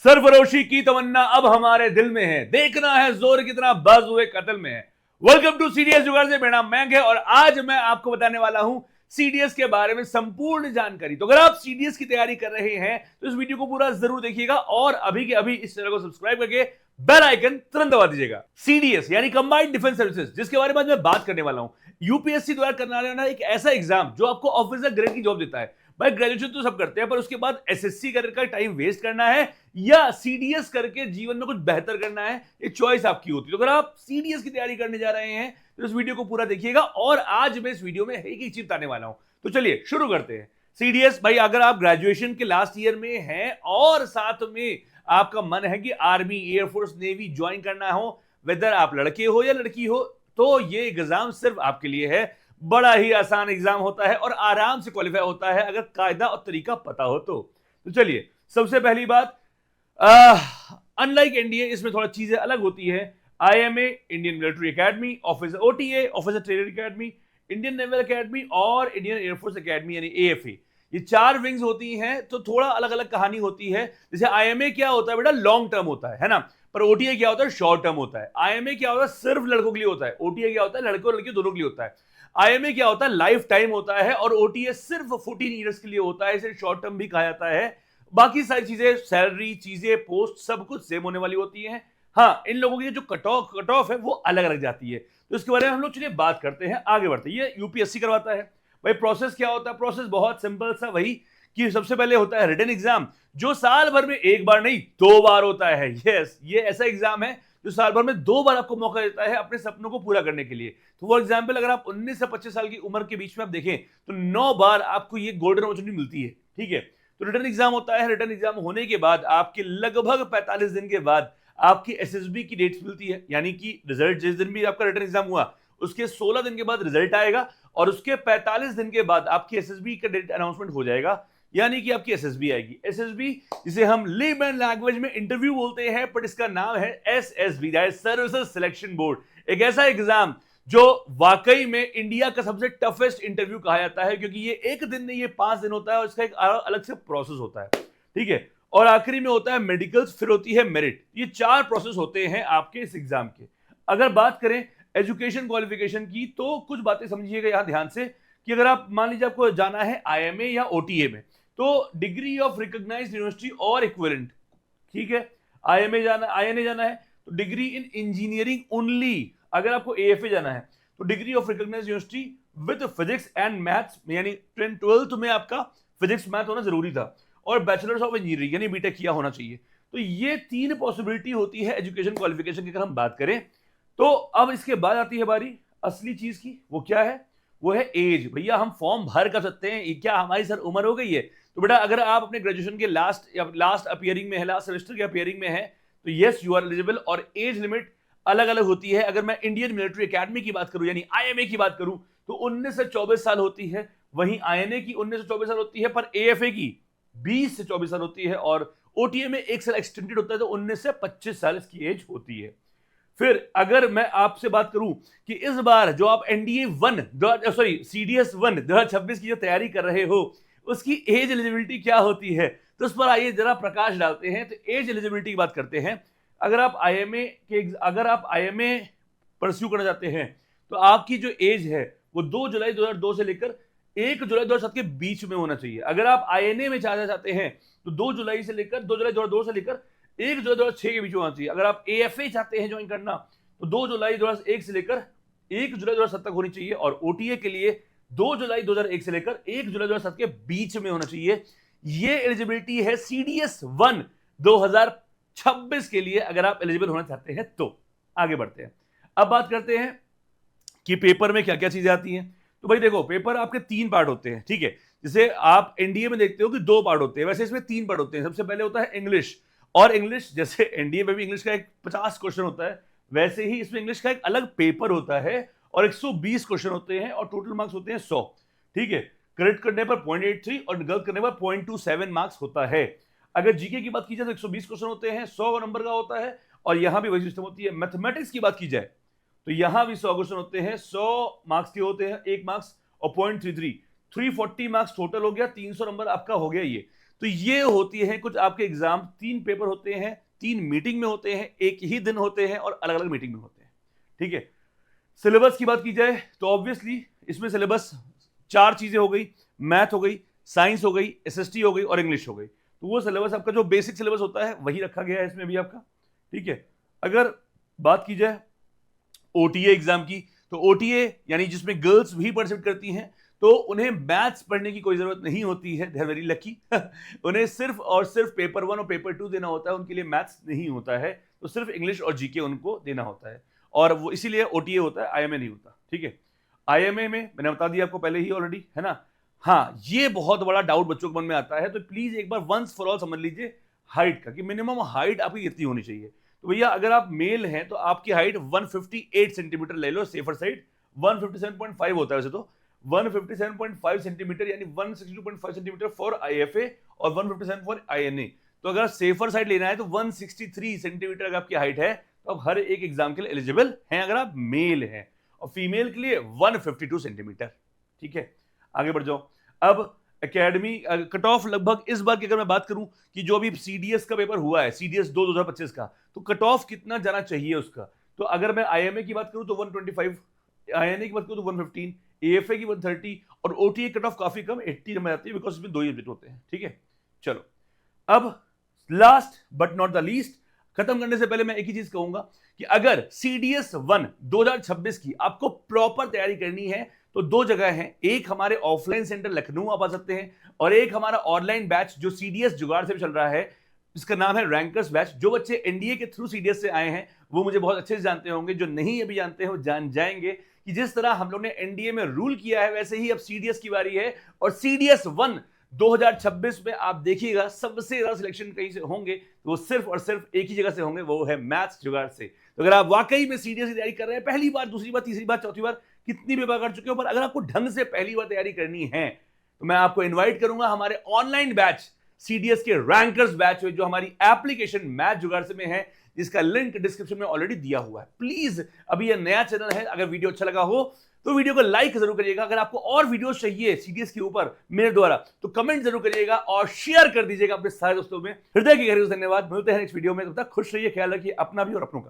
सरफरोशी की तमन्ना अब हमारे दिल में है, देखना है जोर कितना बाजुए कत्ल में है। वेलकम टू सीडीएस जुगाड़ से, मेरा नाम मयंक है और आज मैं आपको बताने वाला हूं सीडीएस के बारे में संपूर्ण जानकारी। तो अगर आप सीडीएस की तैयारी कर रहे हैं तो इस वीडियो को पूरा जरूर देखिएगा और अभी के अभी इस चैनल को सब्सक्राइब करके बेल आइकन तुरंत दबा दीजिएगा। सीडीएस यानी कंबाइंड डिफेंस सर्विसेज, जिसके बारे में आज मैं बात करने वाला हूं, यूपीएससी द्वारा करने वाला एक ऐसा एग्जाम जो आपको ऑफिसर ग्रेड की जॉब देता है। भाई ग्रेजुएशन तो सब करते हैं, पर उसके बाद एसएससी करके टाइम वेस्ट करना है या सीडीएस करके जीवन में कुछ बेहतर करना है, ये चॉइस आपकी होती है। तो अगर आप सीडीएस की तैयारी करने जा रहे हैं तो इस वीडियो को पूरा देखिएगा और आज मैं इस वीडियो में एक ही चीज बताने वाला हूं। तो चलिए शुरू करते हैं। सीडीएस भाई, अगर आप ग्रेजुएशन के लास्ट ईयर में हैं और साथ में आपका मन है कि आर्मी, एयरफोर्स, नेवी ज्वाइन करना हो, वेदर आप लड़के हो या लड़की हो, तो ये एग्जाम सिर्फ आपके लिए है। बड़ा ही आसान एग्जाम होता है और आराम से क्वालिफाई होता है अगर कायदा और तरीका पता हो तो चलिए, सबसे पहली बात, अनलाइक एनडीए इसमें थोड़ा चीजें अलग होती है। IMA, Indian military academy, officer OTA, officer training academy, Indian naval academy और इंडियन एयरफोर्स एकेडमी यानी एएफए, ये चार विंग्स होती हैं। तो थोड़ा अलग अलग कहानी होती है। जैसे आईएमए क्या होता है बेटा, लॉन्ग टर्म होता है ना, पर ओटीए क्या होता है, शॉर्ट टर्म होता है। आईएमए क्या होता है, सिर्फ लड़कों के लिए होता है। ओटीए क्या होता है, लड़के और लड़कियों दोनों के लिए होता है। आईएमए क्या होता है, लाइफ टाइम होता है। और ओटीए सिर्फ 14 ईयर्स के लिए होता है, इसे शॉर्ट टर्म भी कहा जाता है। बाकी सारी चीजें, सैलरी, चीजें, पोस्ट, सब कुछ सेम होने वाली होती है। हाँ, इन लोगों की जो कट ऑफ है वो अलग अलग जाती है। तो इसके बारे में हम लोग चलिए बात करते हैं, आगे बढ़ते हैं। ये यूपीएससी करवाता है। भाई प्रोसेस क्या होता है, प्रोसेस बहुत सिंपल सा, वही कि सबसे पहले होता है रिटन एग्जाम, जो साल भर में एक बार नहीं 2 बार होता है। यस, ये ऐसा एग्जाम है जो साल भर में 2 बार आपको मौका देता है अपने सपनों को पूरा करने के लिए। तो फॉर एग्जाम्पल, अगर आप 19 से 25 साल की उम्र के बीच में आप देखें तो 9 बार आपको ये गोल्डन अपॉर्चुनिटी मिलती है। ठीक है, तो रिटन एग्जाम होता है। रिटन एग्जाम होने के बाद आपके लगभग 45 दिन के बाद आपकी एसएसबी की डेट्स मिलती है, यानी कि रिजल्ट जिस दिन भी आपका रिटन एग्जाम हुआ उसके 16 दिन के बाद रिजल्ट आएगा और उसके 45 दिन के बाद आपकी एसएसबी का डेट अनाउंसमेंट हो जाएगा, यानी कि आपकी एसएसबी आएगी। एसएसबी जिसे हम लेमन लैंग्वेज में इंटरव्यू बोलते हैं, पर इसका नाम है एसएसबी, सर्विसेज सिलेक्शन बोर्ड। एक ऐसा एग्जाम जो वाकई में इंडिया का सबसे टफेस्ट इंटरव्यू कहा जाता है, क्योंकि ये एक दिन नहीं, ये 5 दिन होता है और इसका एक अलग से प्रोसेस होता है। ठीक है, और आखिरी में होता है मेडिकल्स, फिर होती है मेरिट। ये 4 प्रोसेस होते हैं आपके इस एग्जाम के। अगर बात करें एजुकेशन क्वालिफिकेशन की, तो कुछ बातें समझिएगा यहां ध्यान से, कि अगर आप मान लीजिए आपको जाना है आईएमए या ओटीए में, तो डिग्री ऑफ रिकॉग्नाइज्ड यूनिवर्सिटी और इक्विवेलेंट। ठीक है, आईएमए जाना, आईएनए जाना है तो डिग्री इन इंजीनियरिंग ओनली। अगर आपको एएफए जाना है तो degree of recognised university with physics and maths, यानी 12th में आपका फिजिक्स मैथ होना जरूरी था, और बैचलर्स ऑफ इंजीनियरिंग यानी बीटेक किया होना चाहिए। तो ये 3 पॉसिबिलिटी होती है एजुकेशन क्वालिफिकेशन की अगर हम बात करें। तो अब इसके बाद आती है बारी असली चीज की। वो क्या है, वो है एज। भैया हम फॉर्म भर कर सकते हैं, क्या हमारी सर उम्र हो गई है? तो बेटा अगर आप अपने ग्रेजुएशन के लास्ट अपीयरिंग में है, लास्ट सेमेस्टर के अपीयरिंग में है, तो यस यू आर एलिजिबल। और एज लिमिट अलग अलग होती है। अगर मैं इंडियन मिलिट्री एकेडमी की बात करूं यानी आईएमए की बात करूं तो 19 से 24 साल होती है, वहीं आईएनए की 19 से 24 साल होती है, पर एएफए की 20 से 24 साल होती है, और ओटीए में 1 साल एक्सटेंडेड होता है, तो 19 से 25 साल इसकी एज होती है। फिर अगर मैं आपसे बात करूं कि इस बार जो आप एनडीए 1 सीडीएस 1 2026 की जो तैयारी कर रहे हो, उसकी एज एलिजिबिलिटी क्या होती है, तो उस पर आइए जरा प्रकाश डालते हैं। तो एज एलिजिबिलिटी की बात करते हैं। अगर आप आईएमए परस्यू करना चाहते हैं तो आपकी जो एज है वो 2 जुलाई 2002 से लेकर 1 जुलाई 2007 के बीच में होना चाहिए। अगर आप आईएनए में जाना चाहते हैं तो 2 जुलाई 2002 से लेकर 1 जुलाई 2006 के बीच में होना चाहिए। अगर आप एएफए चाहते हैं ज्वाइन करना तो 2 जुलाई 2001 से लेकर 1 जुलाई 2007 तक होनी चाहिए, और ओटीए के लिए 2 जुलाई 2001 से लेकर 1 जुलाई 2007 के बीच में होना चाहिए। ये एलिजिबिलिटी है सीडीएस 1 2026 के लिए, अगर आप एलिजिबल होना चाहते हैं तो। आगे बढ़ते हैं, अब बात करते हैं कि पेपर में क्या क्या चीजें आती हैं। तो भाई देखो, पेपर आपके 3 पार्ट होते हैं। ठीक है, जैसे आप एनडीए में देखते हो कि 2 पार्ट होते हैं, वैसे इसमें 3 पार्ट होते हैं। सबसे पहले होता है इंग्लिश, और इंग्लिश जैसे एनडीए में भी इंग्लिश का एक 50 क्वेश्चन होता है, वैसे ही इसमें इंग्लिश का एक अलग पेपर होता है और 120 क्वेश्चन होते हैं और टोटल मार्क्स होते हैं 100। ठीक है, करेक्ट करने पर 0.83 और गलत करने पर 0.27 मार्क्स होता है। अगर जीके की बात की जाए तो 120 क्वेश्चन होते हैं, 100 नंबर का होता है, और यहां भी वही सिस्टम होती है। मैथमेटिक्स की बात की जाए तो यहां भी 100 क्वेश्चन होते हैं, 100 मार्क्स के होते हैं, 1 मार्क्स और 0.33, 340 मार्क्स टोटल हो गया, 300 नंबर आपका हो गया ये। तो ये होती है कुछ आपके एग्जाम, 3 पेपर होते हैं, 3 मीटिंग में होते हैं, एक ही दिन होते हैं और अलग अलग मीटिंग में होते हैं। ठीक है, सिलेबस की बात की जाए तो ऑब्वियसली इसमें सिलेबस 4 चीजें हो गई, मैथ हो गई, साइंस हो गई, एसएसटी हो गई और इंग्लिश हो गई। तो वो सिलेबस आपका जो बेसिक सिलेबस होता है वही रखा गया है इसमें भी आपका। ठीक है, अगर बात की जाए ओटीए एग्जाम की, तो ओटीए यानी जिसमें गर्ल्स भी पार्टिसिपेट करती हैं, तो उन्हें मैथ्स पढ़ने की कोई जरूरत नहीं होती है, दे आर वेरी लकी। उन्हें सिर्फ और सिर्फ पेपर 1 और पेपर 2 देना होता है, उनके लिए मैथ्स नहीं होता है, तो सिर्फ इंग्लिश और जीके उनको देना होता है, और वो इसीलिए ओटीए होता है, आईएमए नहीं होता। ठीक है, आईएमए में मैंने बता दिया आपको पहले ही ऑलरेडी, है ना। हाँ, ये बहुत बड़ा डाउट बच्चों के मन में आता है, तो प्लीज एक बार वंस फॉर ऑल समझ लीजिए हाइट का, कि मिनिमम हाइट आपकी कितनी होनी चाहिए। तो भैया अगर आप मेल हैं तो आपकी हाइट 158 सेंटीमीटर ले लो, सेफर साइड 157.5 होता है वैसे तो, 157.5 सेंटीमीटर यानी 162.5 सेंटीमीटर फॉर आईएफए और 157 फॉर आईएनए। तो अगर सेफर साइड लेना है तो 163 सेंटीमीटर अगर आपकी हाइट है तो आप हर एक एग्जाम के लिए एलिजिबल हैं अगर आप मेल हैं, और फीमेल के लिए 152 सेंटीमीटर। ठीक है, आगे बढ़ जाओ। अब एकेडमी कट ऑफ लगभग इस बार की अगर मैं बात करूं कि जो अभी सीडीएस का पेपर हुआ है, सीडीएस 2025 का, तो कट ऑफ कितना जाना चाहिए उसका, तो अगर मैं आईएमए की बात करूं तो 125, आईएनए की बात करूं तो 115, एएफए की 130 और ओटीए कट ऑफ काफी कम 80 नंबर आती है, बिकॉज इसमें 2 सब्जेक्ट होते हैं। ठीक है, चलो अब last but not the least, खत्म करने से पहले मैं एक ही चीज कहूंगा कि अगर सीडीएस 1 2026 की आपको प्रॉपर तैयारी करनी है तो 2 जगह हैं, एक हमारे ऑफलाइन सेंटर लखनऊ आप आ सकते हैं, और एक हमारा ऑनलाइन बैच जो सीडीएस जुगाड़ से भी चल रहा है, इसका नाम है रैंकर्स बैच। जो बच्चे एनडीए के थ्रू सीडीएस से आए हैं वो मुझे बहुत अच्छे से जानते होंगे, जो नहीं अभी जानते हैं वो जान जाएंगे कि जिस तरह हम लोग ने एनडीए में रूल किया है वैसे ही अब सीडीएस की बारी है, और सीडीएस 1 2026 में आप देखिएगा सबसे ज्यादा सिलेक्शन कहीं से होंगे तो वो सिर्फ और सिर्फ एक ही जगह से होंगे, वो है मैथ्स जुगाड़ से। तो अगर आप वाकई में सीडीएस की तैयारी कर रहे हैं, पहली बार, दूसरी बार, तीसरी बार, चौथी बार, कितनी भी बार कर चुके हो, पर अगर आपको ढंग से पहली बार तैयारी करनी है तो मैं आपको इनवाइट करूंगा हमारे ऑनलाइन बैच सीडीएस के रैंकर्स बैच में, जो हमारी एप्लीकेशन मैथ जुगाड़ से में है, जिसका लिंक डिस्क्रिप्शन में ऑलरेडी दिया हुआ है। प्लीज, अभी यह नया चैनल है, अगर वीडियो अच्छा लगा हो तो वीडियो को लाइक जरूर करिएगा। अगर आपको और वीडियो चाहिए सीडीएस के ऊपर मेरे द्वारा तो कमेंट जरूर करिएगा और शेयर कर दीजिएगा अपने सारे दोस्तों में। हृदय की गहराई से धन्यवाद, मिलते हैं नेक्स्ट वीडियो में, तब तक खुश रहिए, ख्याल रखिए अपना भी और अपनों का।